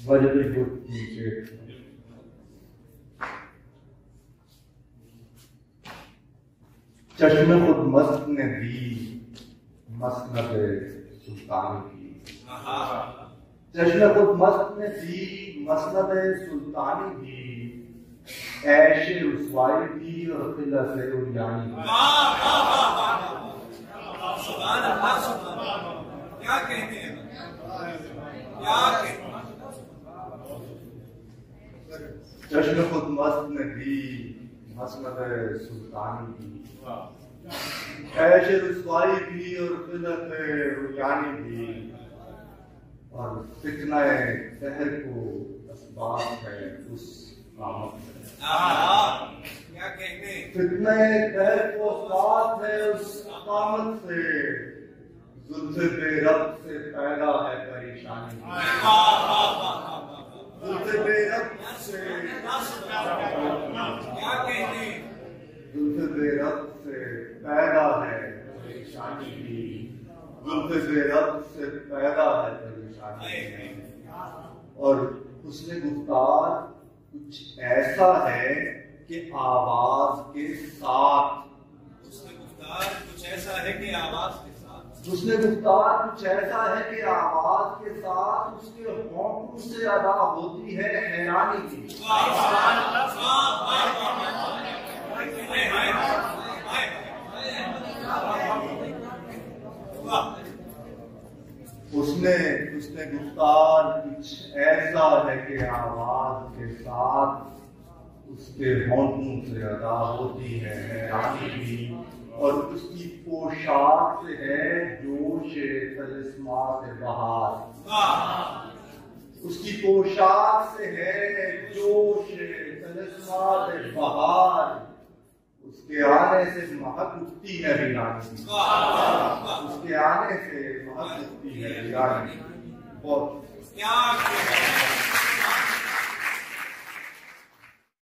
Very good teacher. चश्मे खुद मस्त ने दी मसनद सुल्तानी की। चश्मे खुद मस्त ने दी मसनद सुल्तानी की। ऐश रुसवाई भी और खिलत उरियानी की। सुभान अल्लाह, सुभान अल्लाह, क्या कहते हैं, क्या कहते हैं। चश्मे खुद मस्त ने दी मसनद सुल्तानी की। ऐश रुसवाई भी और खिलत उरियानी भी। और फितना दहर को असबाब है उस कामत से। क्या कहते हैं, फितना दहर को असबाब है उस कामत से। जुल्फ़े बेरब से पैदा है परेशानी। जुल्फ़े बेरब से क्या कहते हैं, जुल्फ़े बेरब से पैदा है परेशानी भी। जुल्फ़े बेरब से पैदा है परेशानी। और उसने गुफ्तार कुछ ऐसा है कि आवाज के साथ। उसने गुफ्तार कुछ ऐसा है कि आवाज के साथ। उसने गुफ्तार कुछ ऐसा है कि आवाज के साथ उसके होंठों से अदा होती है हैरानी की। उसने गुफ्तार कुछ ऐसा है कि आवाज के साथ उसके होंठों से अदा होती है हैरानी भी। और उसकी पोशाक से है जोश तलिस्मा से बहार। उसकी पोशाक से है जोश तलिस्मा से बहार। उसके आने से महक उठती है वीरानी। उसके आने से महक उठती है वीरानी। बहुत